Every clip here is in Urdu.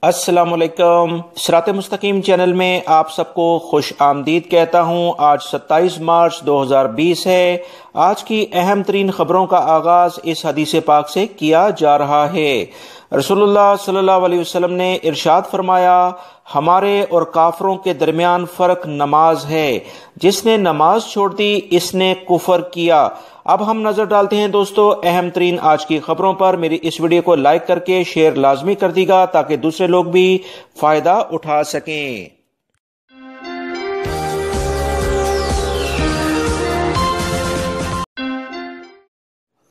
السلام علیکم۔ صراط مستقیم چینل میں آپ سب کو خوش آمدید کہتا ہوں۔ آج 27 مارچ 2020 ہے۔ آج کی اہم ترین خبروں کا آغاز اس حدیث پاک سے کیا جا رہا ہے۔ رسول اللہ صلی اللہ علیہ وسلم نے ارشاد فرمایا، ہمارے اور کافروں کے درمیان فرق نماز ہے، جس نے نماز چھوڑ دی اس نے کفر کیا۔ اب ہم نظر ڈالتے ہیں دوستو اہم ترین آج کی خبروں پر۔ میری اس ویڈیو کو لائک کر کے شیئر لازمی کر دی گا تاکہ دوسرے لوگ بھی فائدہ اٹھا سکیں۔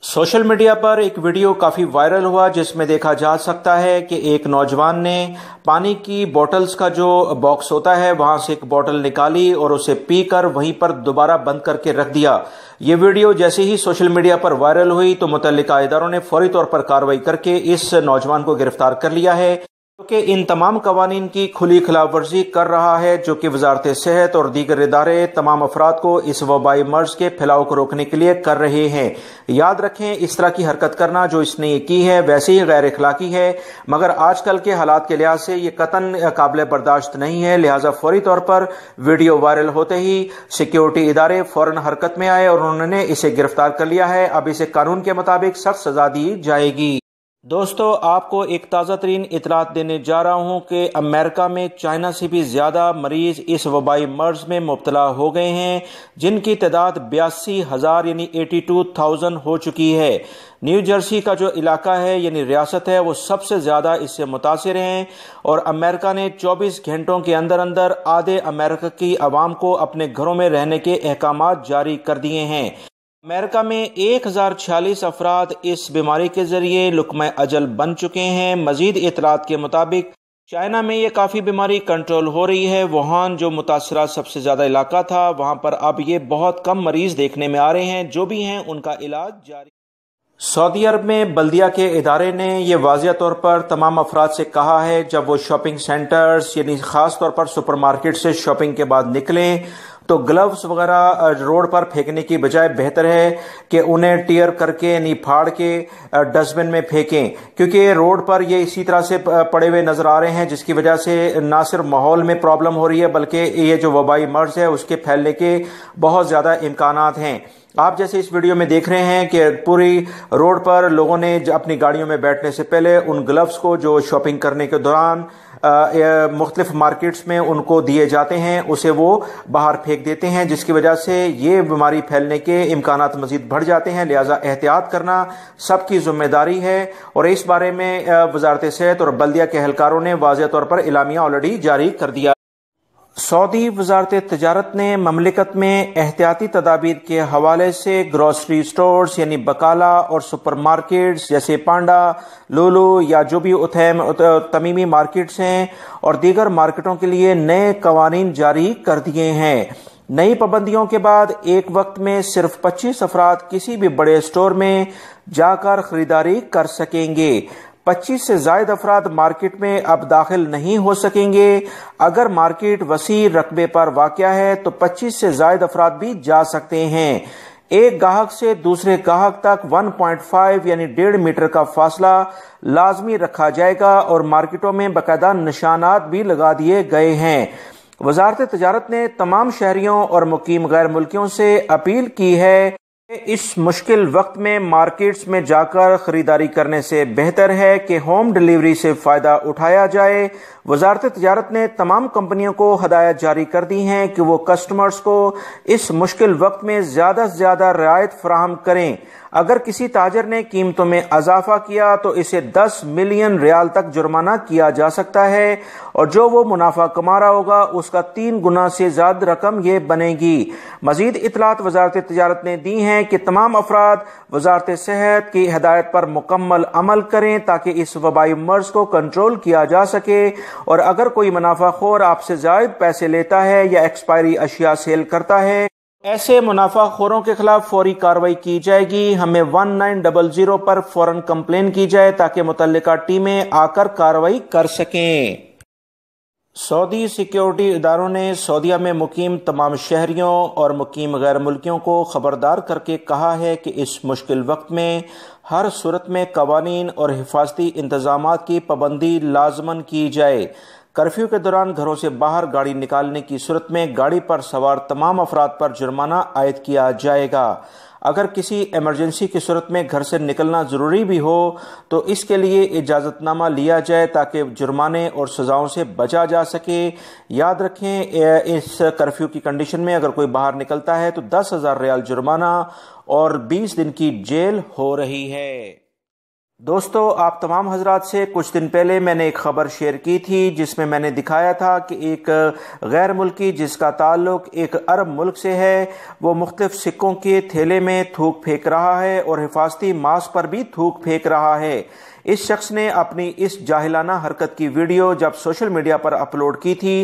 سوشل میڈیا پر ایک ویڈیو کافی وائرل ہوا جس میں دیکھا جا سکتا ہے کہ ایک نوجوان نے پانی کی بوٹلز کا جو باکس ہوتا ہے وہاں سے ایک بوٹل نکالی اور اسے پی کر وہیں پر دوبارہ بند کر کے رکھ دیا۔ یہ ویڈیو جیسے ہی سوشل میڈیا پر وائرل ہوئی تو متعلقہ اداروں نے فوری طور پر کارروائی کر کے اس نوجوان کو گرفتار کر لیا ہے، کیونکہ ان تمام قوانین کی کھلی خلاف ورزی کر رہا ہے جو کہ وزارت صحت اور دیگر ادارے تمام افراد کو اس وبائی مرض کے پھیلاؤ کو روکنے کے لیے کر رہے ہیں۔ یاد رکھیں، اس طرح کی حرکت کرنا جو اس نے یہ کی ہے ویسے ہی غیر اخلاقی ہے، مگر آج کل کے حالات کے لحاظ سے یہ قطعاً قابل برداشت نہیں ہے، لہٰذا فوری طور پر ویڈیو وائرل ہوتے ہی سیکیورٹی ادارے فوراً حرکت میں آئے اور انہوں نے اسے گرفتار کر لیا ہے۔ اب اسے قانون کے مطابق سخت سزا دی جائے گی۔ دوستو، آپ کو ایک تازہ ترین اطلاعات دینے جا رہا ہوں کہ امریکہ میں چائنا سے بھی زیادہ مریض اس وبائی مرض میں مبتلا ہو گئے ہیں، جن کی تعداد 82,000 یعنی 82,000 ہو چکی ہے۔ نیو جرسی کا جو علاقہ ہے یعنی ریاست ہے وہ سب سے زیادہ اس سے متاثر ہیں، اور امریکہ نے 24 گھنٹوں کے اندر اندر آدھے امریکہ کی عوام کو اپنے گھروں میں رہنے کے احکامات جاری کر دیے ہیں۔ امریکہ میں 1046 افراد اس بیماری کے ذریعے لقمہ اجل بن چکے ہیں۔ مزید اطلاعات کے مطابق چائنا میں یہ کافی بیماری کنٹرول ہو رہی ہے۔ ووہان جو متاثرہ سب سے زیادہ علاقہ تھا وہاں پر اب یہ بہت کم مریض دیکھنے میں آ رہے ہیں، جو بھی ہیں ان کا علاج جاری۔ سعودی عرب میں بلدیہ کے ادارے نے یہ واضح طور پر تمام افراد سے کہا ہے جب وہ شاپنگ سینٹرز یعنی خاص طور پر سپر مارکیٹ سے شاپنگ کے بعد نکلیں تو گلوز وغیرہ روڈ پر پھینکنے کی بجائے بہتر ہے کہ انہیں ٹیئر کر کے یعنی پھاڑ کے ڈسٹ بن میں پھینکیں، کیونکہ روڈ پر یہ اسی طرح سے پڑے ہوئے نظر آ رہے ہیں، جس کی وجہ سے نہ صرف ماحول میں پرابلم ہو رہی ہے بلکہ یہ جو وبائی مرض ہے اس کے پھیلنے کے بہت زیادہ امکانات ہیں۔ آپ جیسے اس ویڈیو میں دیکھ رہے ہیں کہ پوری روڈ پر لوگوں نے اپنی گاڑیوں میں بیٹھنے سے پہلے ان گلوز کو جو شاپنگ کرنے کے دوران مختلف مارکیٹس میں ان کو دیے جاتے ہیں اسے وہ باہر پھینک دیتے ہیں، جس کی وجہ سے یہ بیماری پھیلنے کے امکانات مزید بڑھ جاتے ہیں۔ لہٰذا احتیاط کرنا سب کی ذمہ داری ہے، اور اس بارے میں وزارت صحت اور بلدیہ کے اہلکاروں نے واضح طور پر اعلامیہ آلریڈی جاری کر دیا۔ سعودی وزارت تجارت نے مملکت میں احتیاطی تدابیر کے حوالے سے گروسری سٹورز یعنی بقالہ اور سپر مارکیٹس جیسے پانڈا، لولو یا جو بھی تمیمی مارکیٹس ہیں اور دیگر مارکیٹوں کے لیے نئے قوانین جاری کر دیے ہیں۔ نئی پابندیوں کے بعد ایک وقت میں صرف 25 افراد کسی بھی بڑے اسٹور میں جا کر خریداری کر سکیں گے۔ 25 سے زائد افراد مارکیٹ میں اب داخل نہیں ہو سکیں گے۔ اگر مارکیٹ وسیع رقبے پر واقع ہے تو 25 سے زائد افراد بھی جا سکتے ہیں۔ ایک گاہک سے دوسرے گاہک تک 1.5 یعنی 1.5 میٹر کا فاصلہ لازمی رکھا جائے گا، اور مارکیٹوں میں باقاعدہ نشانات بھی لگا دیے گئے ہیں۔ وزارت تجارت نے تمام شہریوں اور مقیم غیر ملکیوں سے اپیل کی ہے کہ اس مشکل وقت میں مارکیٹس میں جا کر خریداری کرنے سے بہتر ہے کہ ہوم ڈیلیوری سے فائدہ اٹھایا جائے۔ وزارت تجارت نے تمام کمپنیوں کو ہدایت جاری کر دی ہیں کہ وہ کسٹمرز کو اس مشکل وقت میں زیادہ سے زیادہ رعایت فراہم کریں۔ اگر کسی تاجر نے قیمتوں میں اضافہ کیا تو اسے 10 ملین ریال تک جرمانہ کیا جا سکتا ہے، اور جو وہ منافع کما رہا ہوگا اس کا 3 گنا سے زیادہ رقم یہ بنے گی۔ مزید اطلاعات وزارت تجارت نے دی ہیں کہ تمام افراد وزارت صحت کی ہدایت پر مکمل عمل کریں تاکہ اس وبائی مرض کو کنٹرول کیا جا سکے، اور اگر کوئی منافع خور آپ سے زائد پیسے لیتا ہے یا ایکسپائری اشیاء سیل کرتا ہے ایسے منافع خوروں کے خلاف فوری کارروائی کی جائے گی۔ ہمیں 1900 پر فوراً کمپلین کی جائے تاکہ متعلقہ ٹیمیں آ کر کارروائی کر سکیں۔ سعودی سیکیورٹی اداروں نے سعودیہ میں مقیم تمام شہریوں اور مقیم غیر ملکیوں کو خبردار کر کے کہا ہے کہ اس مشکل وقت میں ہر صورت میں قوانین اور حفاظتی انتظامات کی پابندی لازماً کی جائے۔ کرفیو کے دوران گھروں سے باہر گاڑی نکالنے کی صورت میں گاڑی پر سوار تمام افراد پر جرمانہ عائد کیا جائے گا۔ اگر کسی ایمرجنسی کی صورت میں گھر سے نکلنا ضروری بھی ہو تو اس کے لیے اجازت نامہ لیا جائے تاکہ جرمانے اور سزاؤں سے بچا جا سکے۔ یاد رکھیں، اس کرفیو کی کنڈیشن میں اگر کوئی باہر نکلتا ہے تو 10,000 ریال جرمانہ اور 20 دن کی جیل ہو رہی ہے۔ دوستو، آپ تمام حضرات سے کچھ دن پہلے میں نے ایک خبر شیئر کی تھی جس میں نے دکھایا تھا کہ ایک غیر ملکی جس کا تعلق ایک عرب ملک سے ہے، وہ مختلف سکوں کے تھیلے میں تھوک پھینک رہا ہے اور حفاظتی ماسک پر بھی تھوک پھینک رہا ہے۔ اس شخص نے اپنی اس جاہلانہ حرکت کی ویڈیو جب سوشل میڈیا پر اپلوڈ کی تھی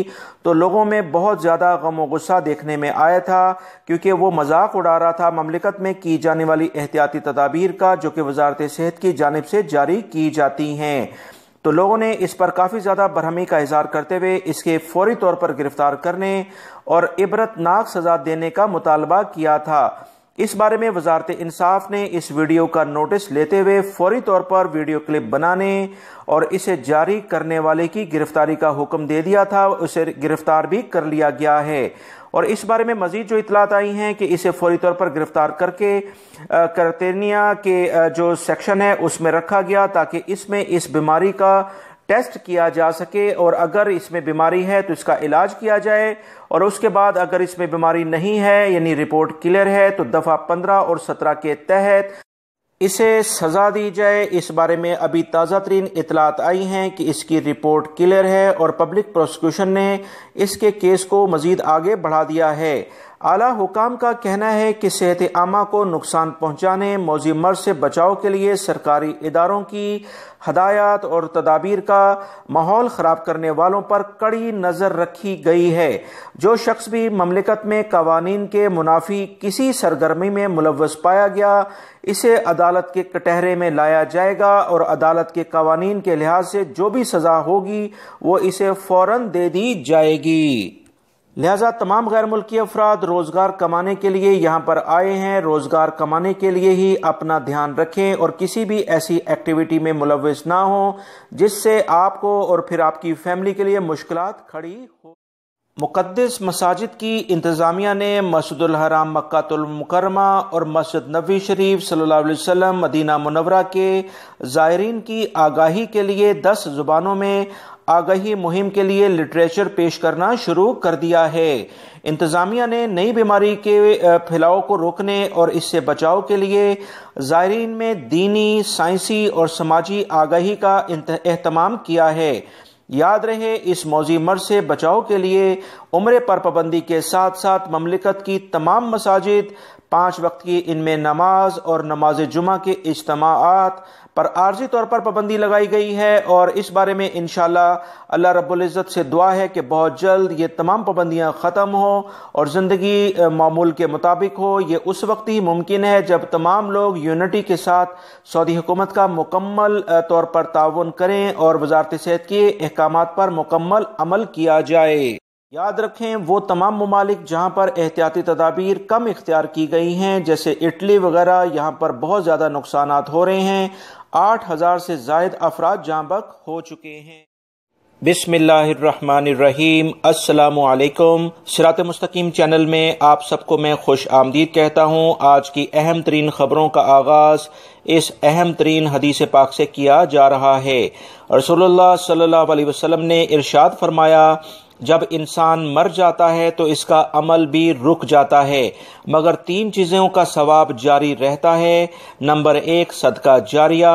تو لوگوں میں بہت زیادہ غم و غصہ دیکھنے میں آیا تھا، کیونکہ وہ مذاق اڑا رہا تھا مملکت میں کی جانے والی احتیاطی تدابیر کا جو کہ وزارت صحت کی جانب سے جاری کی جاتی ہیں۔ تو لوگوں نے اس پر کافی زیادہ برہمی کا اظہار کرتے ہوئے اس کے فوری طور پر گرفتار کرنے اور عبرت ناک سزا دینے کا مطالبہ کیا تھا۔ اس بارے میں وزارت انصاف نے اس ویڈیو کا نوٹس لیتے ہوئے فوری طور پر ویڈیو کلپ بنانے اور اسے جاری کرنے والے کی گرفتاری کا حکم دے دیا تھا۔ اسے گرفتار بھی کر لیا گیا ہے اور اس بارے میں مزید جو اطلاعات آئی ہیں کہ اسے فوری طور پر گرفتار کر کے کرتینیا کے جو سیکشن ہے اس میں رکھا گیا تاکہ اس میں اس بیماری کا ٹیسٹ کیا جا سکے اور اگر اس میں بیماری ہے تو اس کا علاج کیا جائے، اور اس کے بعد اگر اس میں بیماری نہیں ہے یعنی رپورٹ کلیئر ہے تو دفعہ 15 اور 17 کے تحت اسے سزا دی جائے۔ اس بارے میں ابھی تازہ ترین اطلاعات آئی ہیں کہ اس کی رپورٹ کلیئر ہے اور پبلک پروسیکیوشن نے اس کے کیس کو مزید آگے بڑھا دیا ہے۔ اعلیٰ حکام کا کہنا ہے کہ صحت عامہ کو نقصان پہنچانے، موذی مرض سے بچاؤ کے لیے سرکاری اداروں کی ہدایات اور تدابیر کا ماحول خراب کرنے والوں پر کڑی نظر رکھی گئی ہے۔ جو شخص بھی مملکت میں قوانین کے منافی کسی سرگرمی میں ملوث پایا گیا، اسے عدالت کے کٹہرے میں لایا جائے گا اور عدالت کے قوانین کے لحاظ سے جو بھی سزا ہوگی وہ اسے فوراً دے دی جائے گی۔ لہذا تمام غیر ملکی افراد روزگار کمانے کے لیے یہاں پر آئے ہیں، روزگار کمانے کے لیے ہی اپنا دھیان رکھیں اور کسی بھی ایسی ایکٹیویٹی میں ملوث نہ ہوں جس سے آپ کو اور پھر آپ کی فیملی کے لیے مشکلات کھڑی ہو۔ مقدس مساجد کی انتظامیہ نے مسجد الحرام مکہ المکرمہ اور مسجد نبوی شریف صلی اللہ علیہ وسلم مدینہ منورہ کے زائرین کی آگاہی کے لیے 10 زبانوں میں آگاہی مہم کے لیے لٹریچر پیش کرنا شروع کر دیا ہے۔ انتظامیہ نے نئی بیماری کے پھیلاؤ کو روکنے اور اس سے بچاؤ کے لیے زائرین میں دینی، سائنسی اور سماجی آگاہی کا اہتمام کیا ہے۔ یاد رہے، اس موذی مرض سے بچاؤ کے لیے عمرے پر پابندی کے ساتھ ساتھ مملکت کی تمام مساجد 5 وقت کی ان میں نماز اور نماز جمعہ کے اجتماعات پر عارضی طور پر پابندی لگائی گئی ہے، اور اس بارے میں انشاءاللہ اللہ رب العزت سے دعا ہے کہ بہت جلد یہ تمام پابندیاں ختم ہوں اور زندگی معمول کے مطابق ہو۔ یہ اس وقت ہی ممکن ہے جب تمام لوگ یونٹی کے ساتھ سعودی حکومت کا مکمل طور پر تعاون کریں اور وزارت صحت کے احکامات پر مکمل عمل کیا جائے۔ یاد رکھیں، وہ تمام ممالک جہاں پر احتیاطی تدابیر کم اختیار کی گئی ہیں جیسے اٹلی وغیرہ، یہاں پر بہت زیادہ نقصانات ہو رہے ہیں۔ 8,000 سے زائد افراد جاں بحق ہو چکے ہیں۔ بسم اللہ الرحمن الرحیم۔ السلام علیکم۔ صراط مستقیم چینل میں آپ سب کو میں خوش آمدید کہتا ہوں۔ آج کی اہم ترین خبروں کا آغاز اس اہم ترین حدیث پاک سے کیا جا رہا ہے۔ رسول اللہ صلی اللہ علیہ وسلم نے ارشاد فرمایا، جب انسان مر جاتا ہے تو اس کا عمل بھی رک جاتا ہے مگر 3 چیزوں کا ثواب جاری رہتا ہے۔ نمبر 1 صدقہ جاریہ،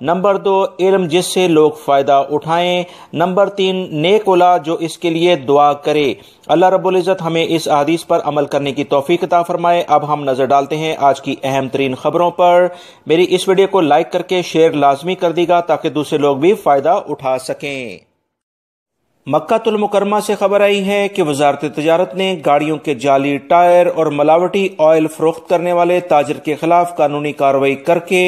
نمبر 2 علم جس سے لوگ فائدہ اٹھائیں، نمبر 3 نیک اولاد جو اس کے لیے دعا کرے۔ اللہ رب العزت ہمیں اس حدیث پر عمل کرنے کی توفیق عطا فرمائے۔ اب ہم نظر ڈالتے ہیں آج کی اہم ترین خبروں پر۔ میری اس ویڈیو کو لائک کر کے شیئر لازمی کر دیگا تاکہ دوسرے لوگ بھی فائدہ اٹھا سکیں۔ مکہ المکرمہ سے خبر آئی ہے کہ وزارت تجارت نے گاڑیوں کے جعلی ٹائر اور ملاوٹی آئل فروخت کرنے والے تاجر کے خلاف قانونی کارروائی کر کے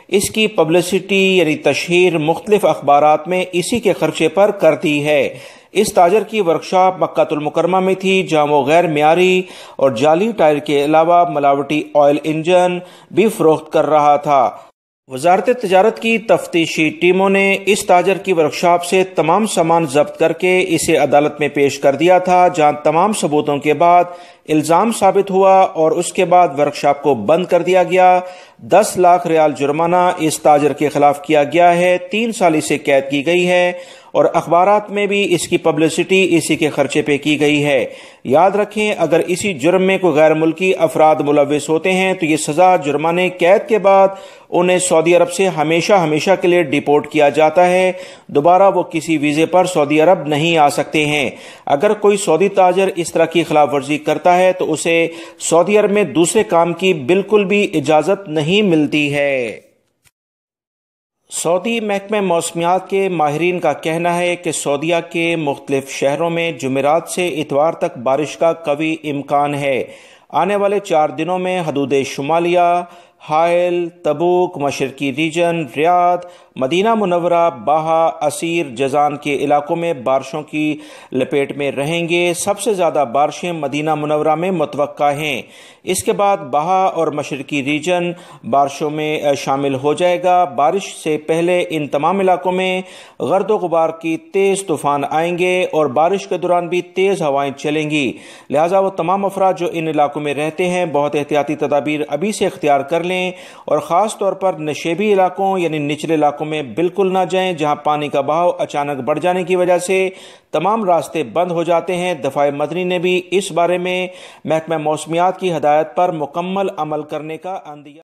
اس کی پبلسٹی یعنی تشہیر مختلف اخبارات میں اسی کے خرچے پر کر دی ہے۔ اس تاجر کی ورکشاپ مکہ المکرمہ میں تھی جہاں وہ غیر معیاری اور جعلی ٹائر کے علاوہ ملاوٹی آئل انجن بھی فروخت کر رہا تھا۔ وزارت تجارت کی تفتیشی ٹیموں نے اس تاجر کی ورکشاپ سے تمام سامان ضبط کر کے اسے عدالت میں پیش کر دیا تھا، جہاں تمام ثبوتوں کے بعد الزام ثابت ہوا اور اس کے بعد ورکشاپ کو بند کر دیا گیا۔ 10 لاکھ ریال جرمانہ اس تاجر کے خلاف کیا گیا ہے، 3 سال اسے قید کی گئی ہے اور اخبارات میں بھی اس کی پبلسٹی اسی کے خرچے پہ کی گئی ہے۔ یاد رکھیں، اگر اسی جرم میں کوئی غیر ملکی افراد ملوث ہوتے ہیں تو یہ سزا جرمانے قید کے بعد انہیں سعودی عرب سے ہمیشہ کے لیے ڈیپورٹ کیا جاتا ہے، دوبارہ وہ کسی ویزے پر سعودی عرب نہیں آ سکتے ہیں۔ اگر کوئی سعودی تاجر اس طرح کی خلاف ورزی کرتا ہے تو اسے سعودی عرب میں دوسرے کام کی بالکل بھی اجازت نہیں ملتی ہے۔ سعودی محکمہ موسمیات کے ماہرین کا کہنا ہے کہ سعودیہ کے مختلف شہروں میں جمعرات سے اتوار تک بارش کا قوی امکان ہے۔ آنے والے 4 دنوں میں حدود شمالیہ، حائل، تبوک، مشرقی ریجن، ریاض، مدینہ منورہ، باہا، عسیر، جازان کے علاقوں میں بارشوں کی لپیٹ میں رہیں گے۔ سب سے زیادہ بارشیں مدینہ منورہ میں متوقع ہیں۔ اس کے بعد باہا اور مشرقی ریجن بارشوں میں شامل ہو جائے گا۔ بارش سے پہلے ان تمام علاقوں میں گرد و غبار کی تیز طوفان آئیں گے اور بارش کے دوران بھی تیز ہوائیں چلیں گی، لہٰذا وہ تمام افراد جو ان علاقوں میں رہتے ہیں بہت احتیاطی تدابیر ابھی سے اختیار کر لیں اور خاص طور پر نشیبی علاقوں یعنی نچلے علاقوں میں بالکل نہ جائیں، جہاں پانی کا بہاؤ اچانک بڑھ جانے کی وجہ سے تمام راستے بند ہو جاتے ہیں۔ دفاع مدنی نے بھی اس بارے میں محکمہ موسمیات کی ہدایت پر مکمل عمل کرنے کا عندیہ